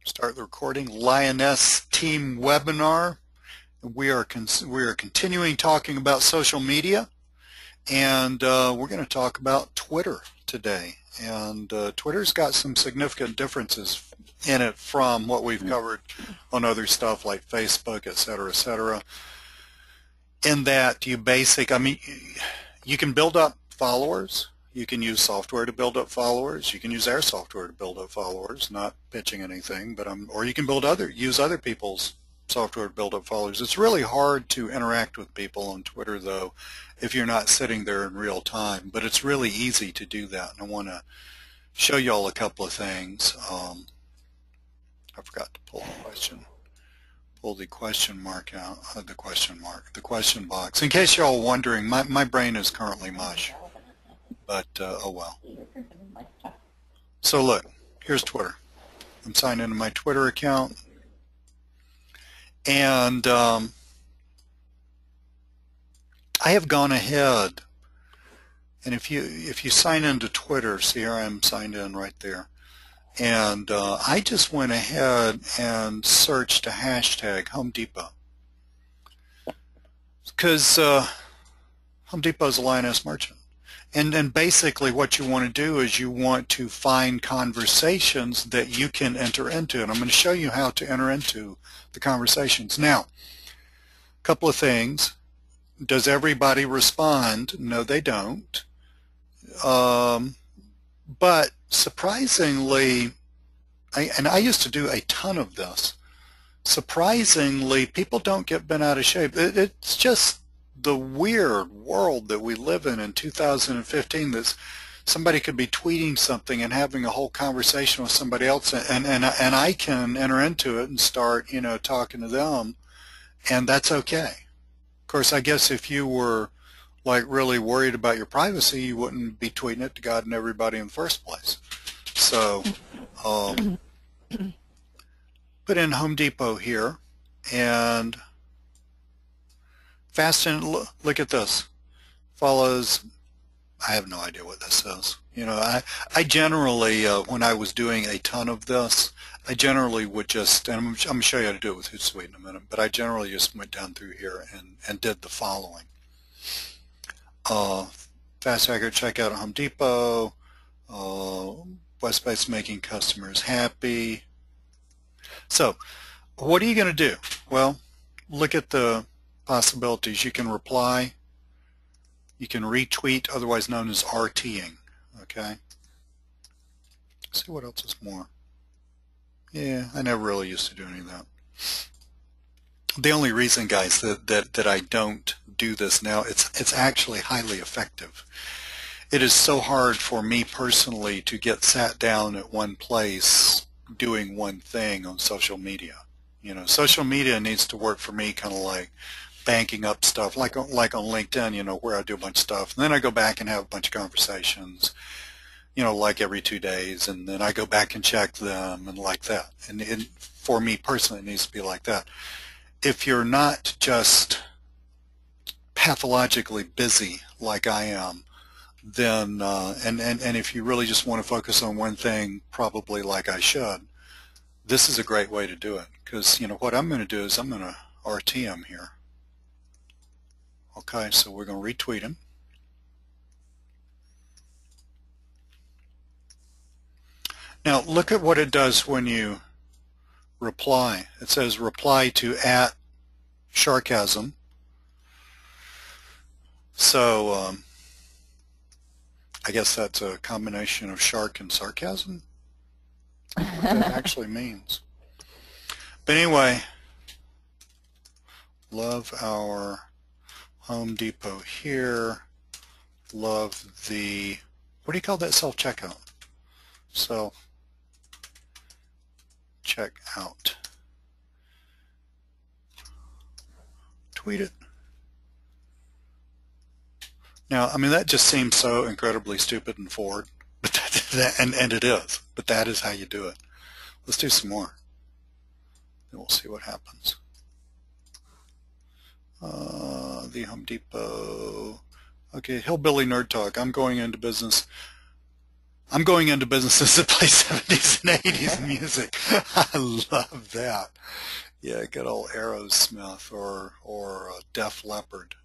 Start the recording. Lyoness team webinar. We are continuing talking about social media, and we're going to talk about Twitter today. And Twitter's got some significant differences in it from what we've covered on other stuff like Facebook, et cetera, in that you you can build up followers. You can use software to build up followers. You can use our software to build up followers, not pitching anything, but or you can use other people's software to build up followers. It's really hard to interact with people on Twitter, though, if you're not sitting there in real time. But it's really easy to do that, and I want to show you all a couple of things. I forgot to pull the question mark out, the question box. In case you're all wondering, my brain is currently mush. But, oh well. So look, here's Twitter. I'm signed into my Twitter account. And I have gone ahead. And if you sign into Twitter, see here I am signed in right there. And I just went ahead and searched a hashtag Home Depot. Because Home Depot is a Lyoness merchant. And basically what you want to do is you want to find conversations that you can enter into. And I'm going to show you how to enter into the conversations. Now, a couple of things. Does everybody respond? No, they don't. But surprisingly, I used to do a ton of this. Surprisingly, people don't get bent out of shape. It's just the weird world that we live in 2015, that somebody could be tweeting something and having a whole conversation with somebody else, and I can enter into it and start, talking to them, and that's okay. Of course, I guess if you were like really worried about your privacy, you wouldn't be tweeting it to God and everybody in the first place. So put in Home Depot here, and Fasten, look at this. Follows, I have no idea what this is. I generally, when I was doing a ton of this, I generally would just, and I'm going to show you how to do it with Hootsuite in a minute, but I generally just went down through here and did the following. Fast accurate checkout at Home Depot, websites making customers happy. So, what are you going to do? Well, look at the possibilities. You can reply, you can retweet, otherwise known as RTing. Okay. Let's see what else is more. Yeah, I never really used to do any of that. The only reason, guys, that I don't do this now, it's actually highly effective. It is so hard for me personally to get sat down at one place doing one thing on social media. Social media needs to work for me kind of like banking up stuff, like on LinkedIn, where I do a bunch of stuff. And then I go back and have a bunch of conversations, like every 2 days. And then I go back and check them and like that. And for me personally, it needs to be like that. If you're not just pathologically busy like I am, then, and if you really just want to focus on one thing, probably like I should, this is a great way to do it. Because, what I'm going to do is I'm going to RT him here. Okay, so we're going to retweet him. Now look at what it does when you reply. It says reply to @Sharkasm. So I guess that's a combination of shark and sarcasm. What that actually means. But anyway, love our Home Depot here. Love the, what do you call that? Self-checkout. Self-checkout. Tweet it. Now, that just seems so incredibly stupid and forward, but and it is. But that is how you do it. Let's do some more. Then we'll see what happens. The Home Depot. Okay, Hillbilly Nerd Talk. I'm going into business. I'm going into businesses that play 70s and 80s music. I love that. Yeah, good old Aerosmith or Def Leppard.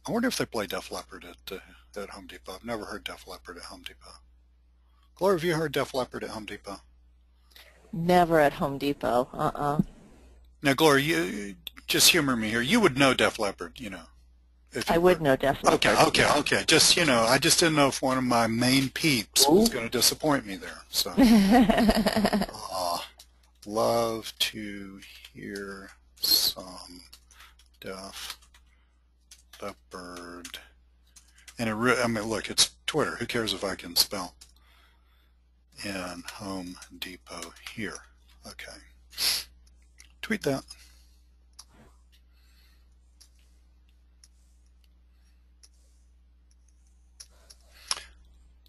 I wonder if they play Def Leppard at Home Depot. I've never heard Def Leppard at Home Depot. Gloria, have you heard Def Leppard at Home Depot? Never at Home Depot. Now, Gloria, you just humor me here. You would know Def Leppard, you know. If I you would were. know Def Leppard. Okay. Just, you know, I just didn't know if one of my main peeps was going to disappoint me there. So, love to hear some Def Leppard. And I mean, look, it's Twitter. Who cares if I can spell? In Home Depot here. Okay. Tweet that.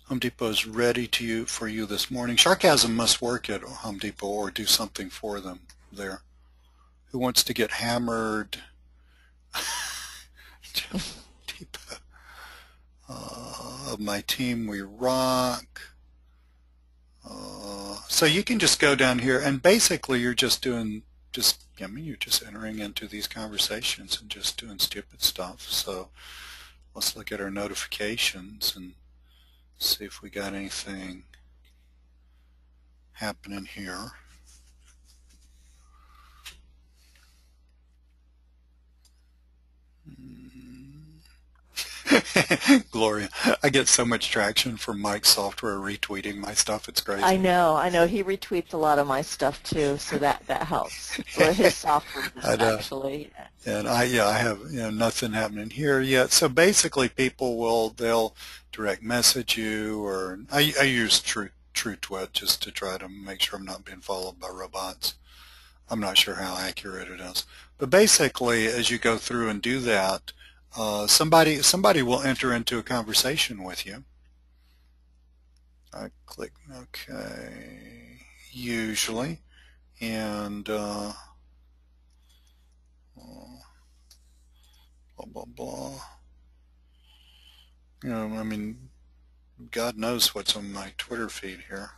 Home Depot is ready for you this morning. Sarcasm must work at Home Depot or do something for them there. Who wants to get hammered? Depot. Of my team, we rock. So you can just go down here and basically you're just doing, you're just entering into these conversations and just doing stupid stuff. So let's look at our notifications and see if we got anything happening here. Gloria, I get so much traction from Mike's software retweeting my stuff. It's crazy. I know. He retweets a lot of my stuff too, so that helps. Or his software does, actually. And I have nothing happening here yet. So basically, they'll direct message you, or I use TrueTwit just to try to make sure I'm not being followed by robots. I'm not sure how accurate it is, but basically, as you go through and do that. Somebody will enter into a conversation with you. I click OK, usually, and blah, blah, blah. You know, I mean, God knows what's on my Twitter feed here.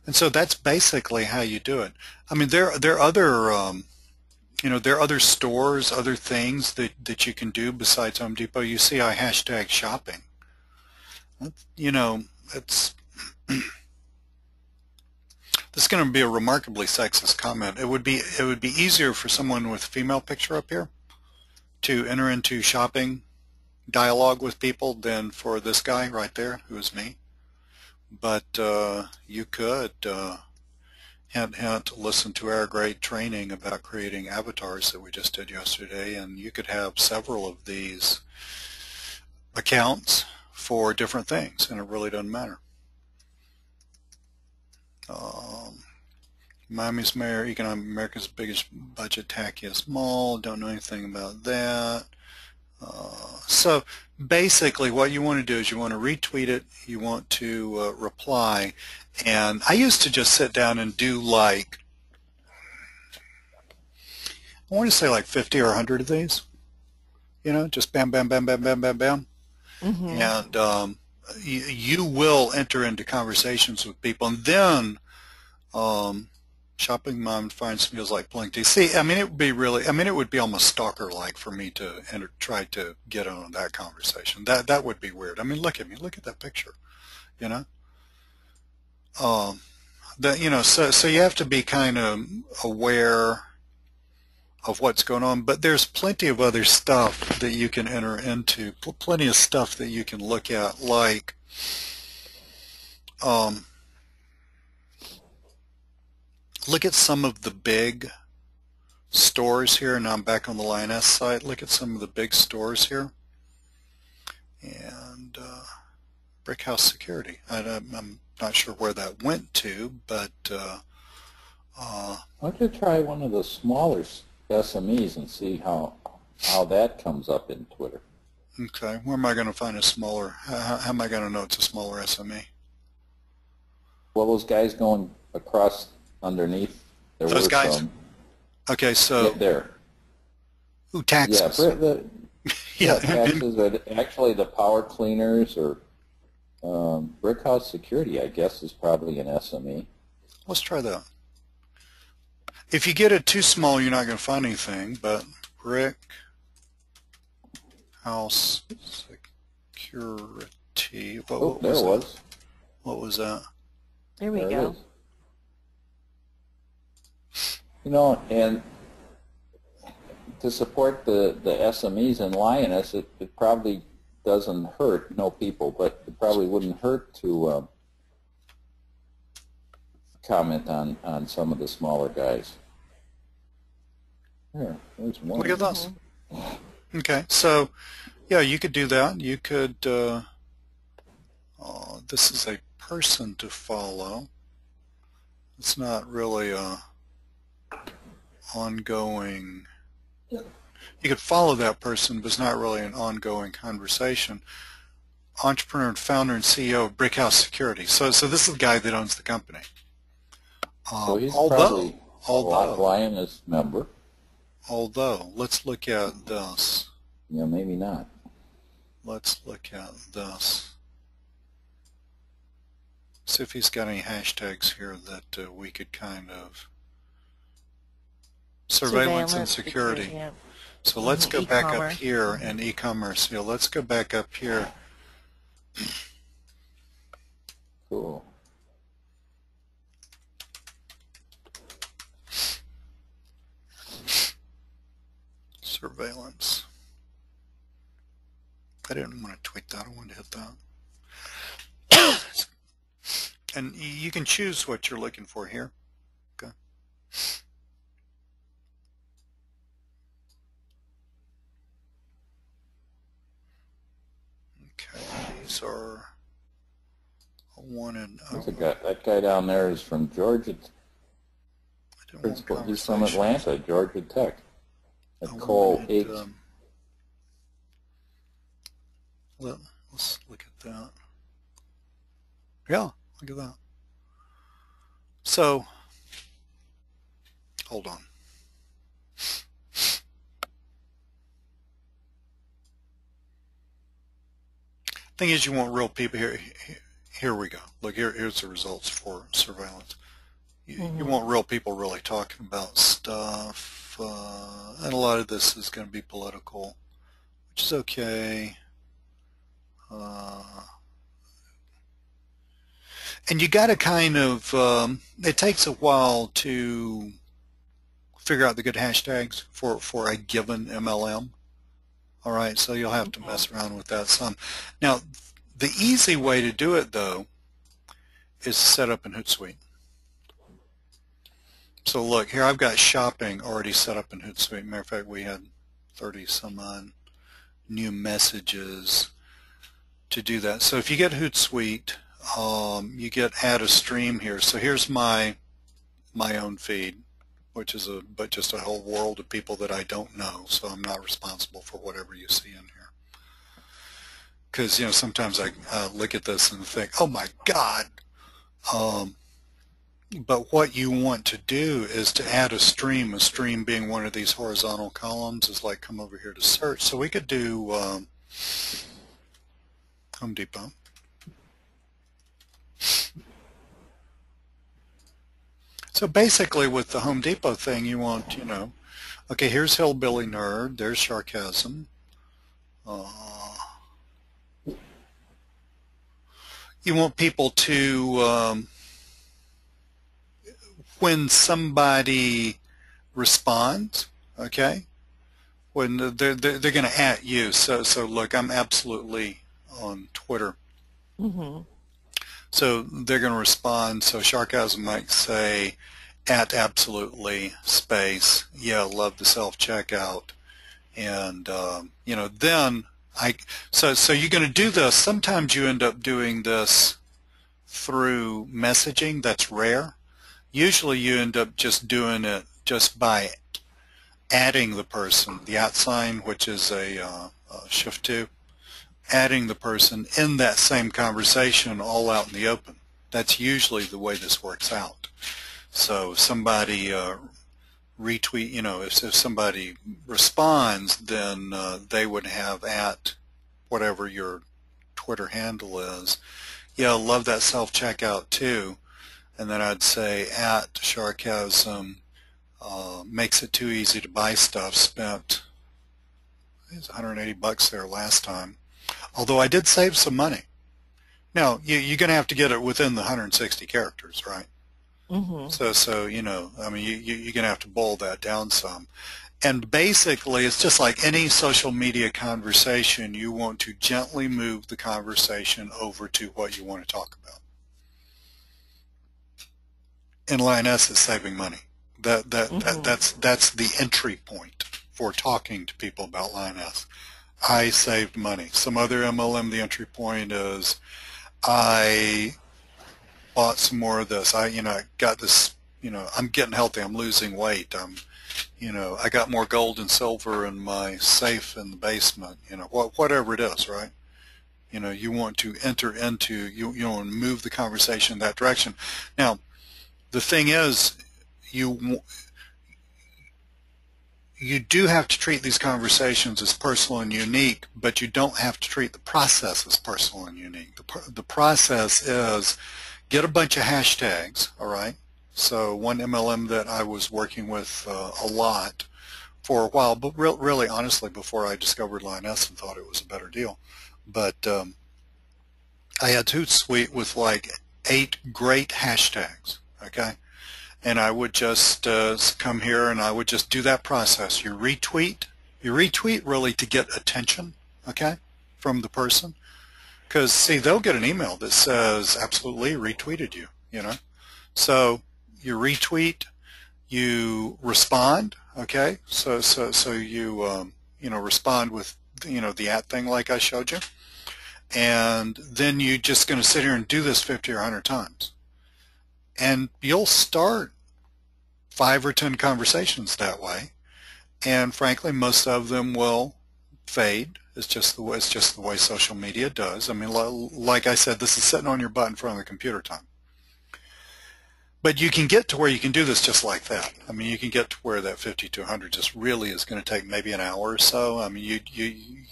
And so that's basically how you do it. I mean, there are other there are other stores, other things that you can do besides Home Depot. You see I hashtag shopping. You know, it's this is going to be a remarkably sexist comment. It would be easier for someone with a female picture up here to enter into shopping dialogue with people than for this guy right there, who is me. But you could hint, hint, listen to our great training about creating avatars that we just did yesterday, and you could have several of these accounts for different things, and it really doesn't matter. Miami's mayor, economic America's biggest budget, tackiest mall, don't know anything about that. So basically what you want to do is you want to retweet it, you want to reply, and I used to just sit down and do like, I want to say like 50 or 100 of these, you know, just bam, bam, bam, bam, bam, bam, bam. Mm-hmm. And you will enter into conversations with people, and then shopping mom finds feels like plenty. See, I mean, it would be really, I mean, it would be almost stalker-like for me to try to get on that conversation. That would be weird. I mean, look at me, look at that picture, you know. You know, so you have to be kind of aware of what's going on, but there's plenty of other stuff that you can enter into, plenty of stuff that you can look at, like look at some of the big stores here. Now I'm back on the Lyoness site. Look at some of the big stores here. And Brick House Security. I'm not sure where that went to, but why don't you try one of the smaller SMEs and see how that comes up in Twitter. Okay. Where am I going to find a smaller, how am I going to know it's a smaller SME? Well, those guys going across underneath. Those guys? Okay, so. Yeah, there. Who, taxes? Yeah, taxes are actually the power cleaners, or Brickhouse Security, I guess, is probably an SME. Let's try that. If you get it too small, you're not going to find anything, but Brick House Security. What there was it was. What was that? There we go. You know, and to support the SMEs in Lyoness, it probably doesn't hurt, no people, but it probably wouldn't hurt to comment on some of the smaller guys. There's one. Look at this. Okay, so yeah, you could do that. You could, this is a person to follow. It's not really a ongoing, you could follow that person, but it's not really an ongoing conversation. Entrepreneur and founder and CEO of Brickhouse Security. So this is the guy that owns the company. So he's probably a Lyoness member. Although, let's look at this. Yeah, maybe not. Let's look at this. See if he's got any hashtags here that we could kind of surveillance and security. Yeah. So let's go back up here and e-commerce. Yeah, let's go back up here. Cool. Surveillance. I didn't want to tweet that. I wanted to hit that. And you can choose what you're looking for here. Okay. Okay. These are wanted. That guy down there is from Georgia. He's from Atlanta, Georgia Tech. Cole 8. Let's look at that. Yeah, look at that. So, hold on. Thing is, you want real people here. Here we go. Look, here's the results for surveillance. You want real people really talking about stuff, and a lot of this is going to be political, which is okay. And you got to kind of, it takes a while to figure out the good hashtags for a given MLM. All right, so you'll have to mess around with that some. Now, the easy way to do it, though, is to set up in Hootsuite. So look, here I've got shopping already set up in Hootsuite. Matter of fact, we had 30 some odd new messages to do that. So if you get Hootsuite, you get add a stream here. So here's my own feed, which is just a whole world of people that I don't know. So I'm not responsible for whatever you see in here. Because sometimes I look at this and think, oh my God. But what you want to do is to add a stream being one of these horizontal columns is like come over here to search. So we could do Home Depot. So basically with the Home Depot thing you want, okay, here's Hillbilly Nerd, there's Sarcasm. You want people to when somebody responds, okay, when they're going to at you. So look, I'm absolutely on Twitter. So they're going to respond. So Sarcasm might say, at absolutely space, yeah, love the self-checkout. And, then so you're going to do this. Sometimes you end up doing this through messaging. That's rare. Usually you end up just doing it just by adding the person, the @ sign, which is a shift 2, adding the person in that same conversation all out in the open. That's usually the way this works out. So if somebody retweet, if somebody responds, then they would have at whatever your Twitter handle is, yeah, love that self-checkout too. And then I'd say at sarcasm, makes it too easy to buy stuff. Spent, it was 180 bucks there last time. Although I did save some money. Now, you're going to have to get it within the 160 characters, right? Mm-hmm. So you know, I mean, you're going to have to boil that down some. And basically, it's just like any social media conversation, you want to gently move the conversation over to what you want to talk about. And Lyoness is saving money. That's the entry point for talking to people about Lyoness. I saved money. Some other MLM, the entry point is I bought some more of this. I got this, I'm getting healthy. I'm losing weight. I got more gold and silver in my safe in the basement, whatever it is, right? You want to enter into, you want to move the conversation in that direction. Now, the thing is, you do have to treat these conversations as personal and unique, but you don't have to treat the process as personal and unique. The process is get a bunch of hashtags, all right? So one MLM that I was working with a lot for a while, but really honestly before I discovered Lyoness and thought it was a better deal. But I had Hootsuite with like 8 great hashtags, okay? And I would just come here and I would just do that process. You retweet really to get attention, okay, from the person. Because, see, they'll get an email that says, absolutely retweeted you, So you retweet, you respond, okay? So you, respond with, the @ thing like I showed you. And then you're just going to sit here and do this 50 or 100 times. And you'll start 5 or 10 conversations that way, and frankly, most of them will fade. It's just the way social media does. I mean, like I said, this is sitting on your butt in front of the computer time. But you can get to where you can do this just like that. I mean, you can get to where that 50 to 100 just really is going to take maybe an hour or so. I mean,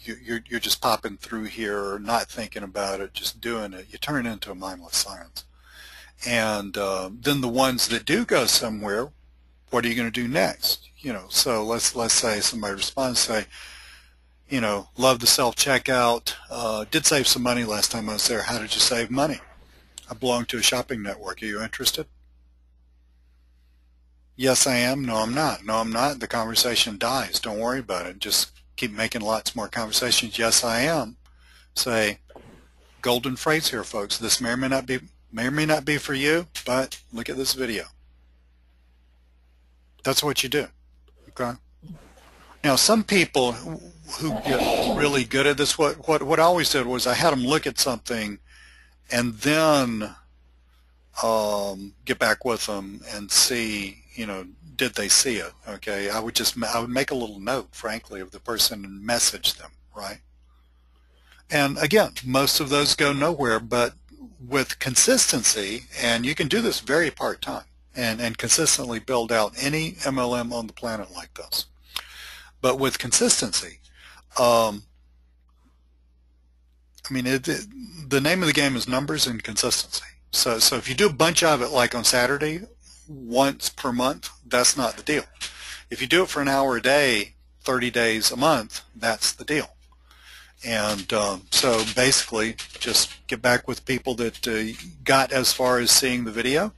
you're just popping through here, not thinking about it, just doing it. You turn it into a mindless science. And then the ones that do go somewhere, what are you going to do next? So let's say somebody responds, say, love the self-checkout, did save some money last time I was there. How did you save money? I belong to a shopping network. Are you interested? Yes, I am. No, I'm not. No, I'm not. The conversation dies. Don't worry about it. Just keep making lots more conversations. Yes, I am. Say, golden phrase here, folks. This may or may not be for you, but look at this video. That's what you do. Okay. Now, some people who get really good at this, what I always did was I had them look at something and then get back with them and see, did they see it? Okay. I would make a little note, frankly, of the person and message them, right? And again, most of those go nowhere, but with consistency, and you can do this very part-time and consistently build out any MLM on the planet like this. But with consistency, the name of the game is numbers and consistency. So if you do a bunch of it like on Saturday, once per month, that's not the deal. If you do it for an hour a day, 30 days a month, that's the deal. And so basically, just get back with people that got as far as seeing the video.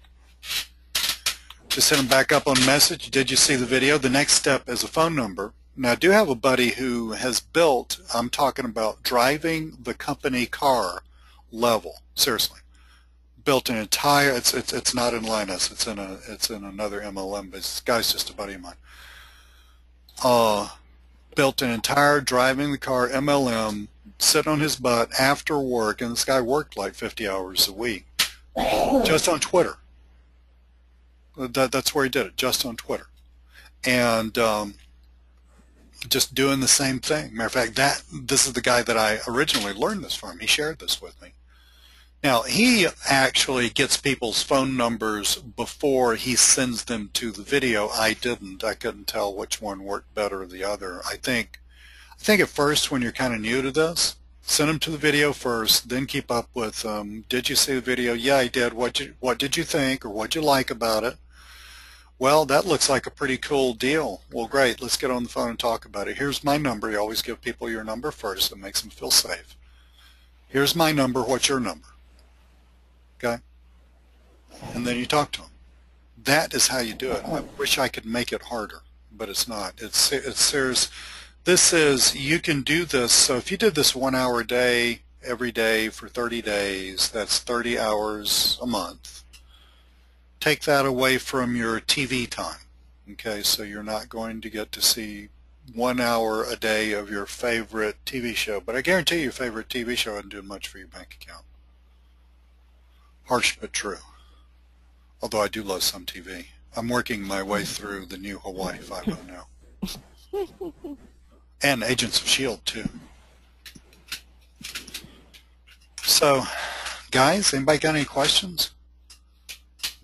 Just hit them back up on message. Did you see the video? The next step is a phone number. Now, I do have a buddy who has built, I'm talking about driving the company car level, seriously. Built an entire, it's not in Lyoness, it's in another MLM, but this guy's just a buddy of mine. Built an entire driving the car MLM, sitting on his butt after work, and this guy worked like 50 hours a week, just on Twitter. That's where he did it, just on Twitter. And just doing the same thing. Matter of fact, this is the guy that I originally learned this from. He shared this with me. Now, he actually gets people's phone numbers before he sends them to the video. I didn't. I couldn't tell which one worked better than the other. I think at first when you're kind of new to this, Send them to the video first, then keep up with did you see the video? Yeah, I did. What did you think, or what did you like about it? Well, that looks like a pretty cool deal. Well, great. Let's get on the phone and talk about it. Here's my number. You always give people your number first. It makes them feel safe. Here's my number. What's your number? Okay? And then you talk to them. That is how you do it. I wish I could make it harder, but it's not. It's serious. This is, you can do this. So if you did this 1 hour a day, every day for 30 days, that's 30 hours a month. Take that away from your TV time. Okay, so you're not going to get to see 1 hour a day of your favorite TV show. But I guarantee your favorite TV show isn't doing much for your bank account. Harsh but true. Although I do love some TV. I'm working my way through the new Hawaii Five-0 now. And Agents of S.H.I.E.L.D. too. So, guys, anybody got any questions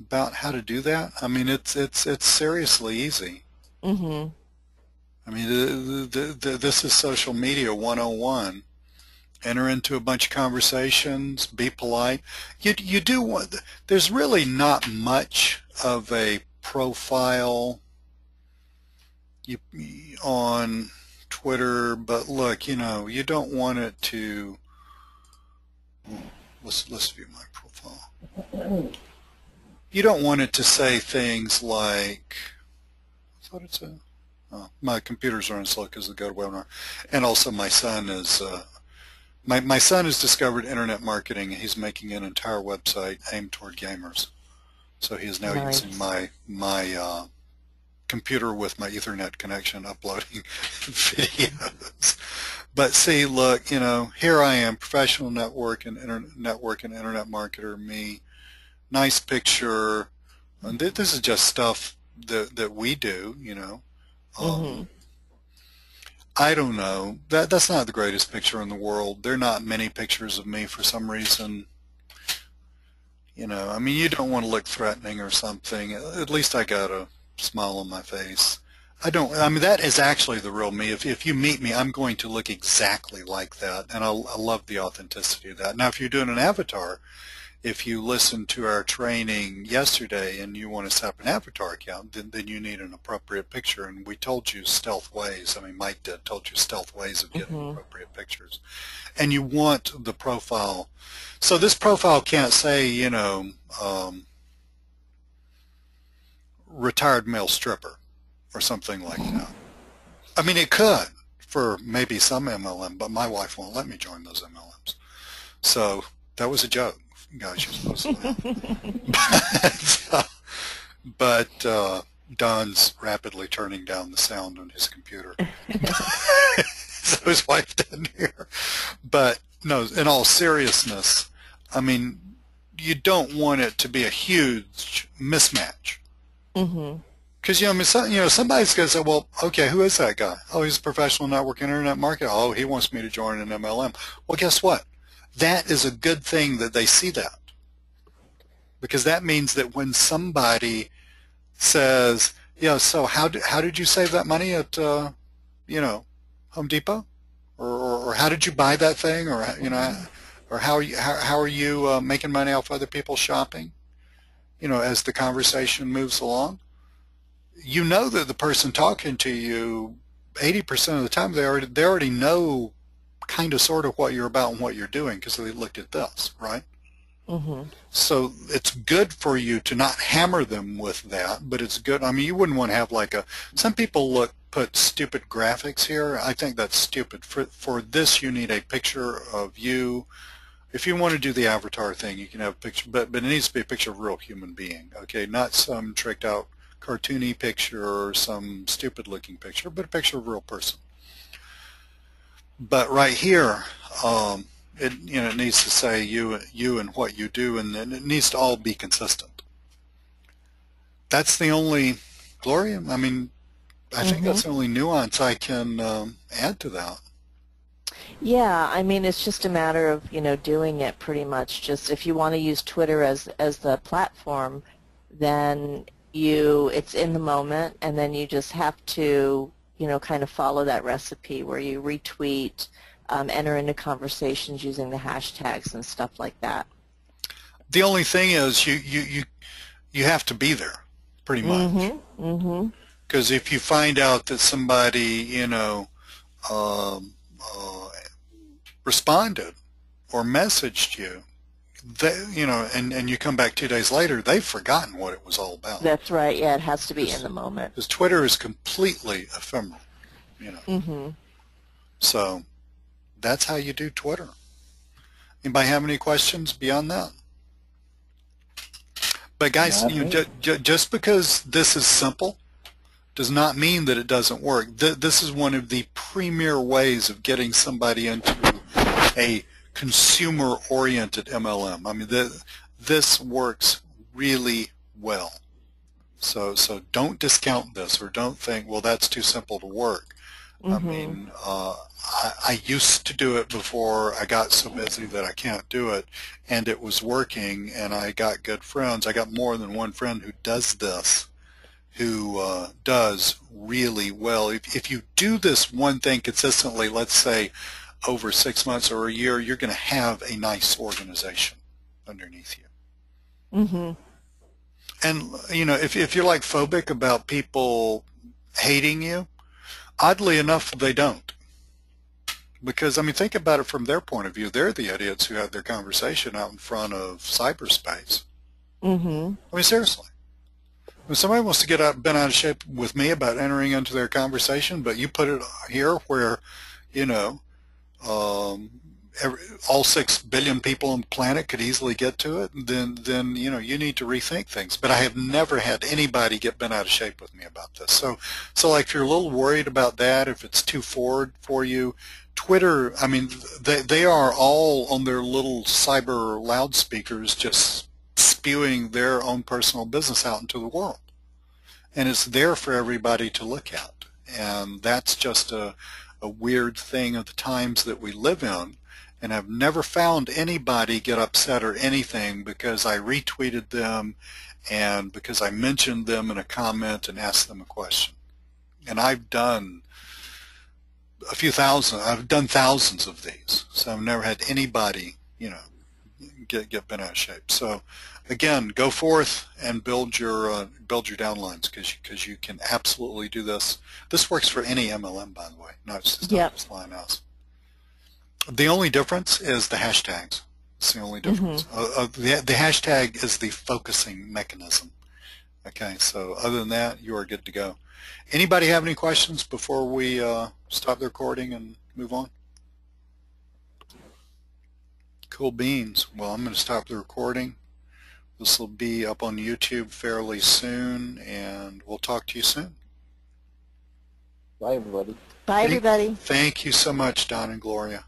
about how to do that? I mean, it's seriously easy. Mm-hmm. I mean, this is social media 101. Enter into a bunch of conversations. Be polite. You do want. There's really not much of a profile on Twitter, but look, you don't want it to. Let's view my profile. You don't want it to say things like, I thought it said, oh, my computers are on slow because of the GoToWebinar, and also my son is. My son has discovered internet marketing. He's making an entire website aimed toward gamers. So he is now using my computer with my Ethernet connection uploading videos. But see, look, here I am, professional network and internet marketer, me. Nice picture. And this is just stuff that we do, Mm-hmm. I don't know. That's not the greatest picture in the world. There are not many pictures of me for some reason. I mean, you don't want to look threatening or something. At least I got a smile on my face. I mean, that is actually the real me. If you meet me, I'm going to look exactly like that, and I love the authenticity of that. Now, if you're doing an avatar, if you listened to our training yesterday and you want to set up an avatar account, then you need an appropriate picture. And we told you stealth ways. I mean, Mike told you stealth ways of getting appropriate pictures. And you want the profile. So this profile can't say, retired male stripper or something like that. I mean, it could for maybe some MLM, but my wife won't let me join those MLMs. So that was a joke. Guys, you're supposed to but Don's rapidly turning down the sound on his computer. So his wife didn't hear. But no, in all seriousness, I mean, you don't want it to be a huge mismatch. Because, somebody's going to say, well, okay, who is that guy? Oh, he's a professional network internet marketer. Oh, he wants me to join an MLM. Well, guess what? That is a good thing that they see that, because that means that when somebody says, so how did you save that money at Home Depot, or how did you buy that thing, or or how are you making money off other people's shopping, as the conversation moves along, that the person talking to you 80% of the time they already know kind of sort of what you're about and what you're doing because they looked at this, right? So it's good for you to not hammer them with that, but it's good. I mean, you wouldn't want to have some people put stupid graphics here. I think that's stupid. For this, you need a picture of you. If you want to do the avatar thing, you can have a picture, but it needs to be a picture of a real human being, okay? Not some tricked out cartoony picture or some stupid looking picture, but a picture of a real person. But right here, it needs to say you and what you do, and it needs to all be consistent. That's the only, Gloria, I mean, I think that's the only nuance I can add to that. Yeah, I mean, it's just a matter of, doing it pretty much. Just if you want to use Twitter as the platform, then it's in the moment, and then you just have to, kind of follow that recipe where you retweet enter into conversations using the hashtags and stuff like that. The only thing is you have to be there, pretty much. Mm-hmm. Mm-hmm. Because if you find out that somebody, responded or messaged you, and you come back 2 days later, they've forgotten what it was all about. That's right. Yeah, it has to be in the moment. Because Twitter is completely ephemeral, Mm-hmm. So that's how you do Twitter. Anybody have any questions beyond that? But guys, just because this is simple does not mean that it doesn't work. This is one of the premier ways of getting somebody into a consumer-oriented MLM. I mean, this works really well. So don't discount this, or don't think, well, that's too simple to work. Mm-hmm. I mean, I used to do it before I got so busy that I can't do it, and it was working, and I got good friends. I got more than one friend who does this, who does really well. If you do this one thing consistently, let's say over 6 months or a year, you're going to have a nice organization underneath you. Mm-hmm. And, if you're like phobic about people hating you, oddly enough, they don't. Because, I mean, think about it from their point of view. They're the idiots who had their conversation out in front of cyberspace. Mm-hmm. I mean, seriously. When somebody wants to get bent out of shape with me about entering into their conversation, but you put it here where, all 6 billion people on the planet could easily get to it, then you need to rethink things. But I have never had anybody get bent out of shape with me about this. So like, if you're a little worried about that, if it's too forward for you, Twitter, I mean, they are all on their little cyber loudspeakers just spewing their own personal business out into the world. And it's there for everybody to look at. And that's just a weird thing of the times that we live in. And I've never found anybody get upset or anything because I retweeted them and because I mentioned them in a comment and asked them a question. And I've done I've done thousands of these. So I've never had anybody, get bent out of shape. So again, go forth and build your downlines, because you can absolutely do this. This works for any MLM, by the way, not just Lyoness. The only difference is the hashtags. It's the only difference. Mm-hmm. The hashtag is the focusing mechanism. Okay, so other than that, you are good to go. Anybody have any questions before we stop the recording and move on? Cool beans. Well, I'm going to stop the recording. This will be up on YouTube fairly soon, and we'll talk to you soon. Bye, everybody. Bye, everybody. Thank you so much, Don and Gloria.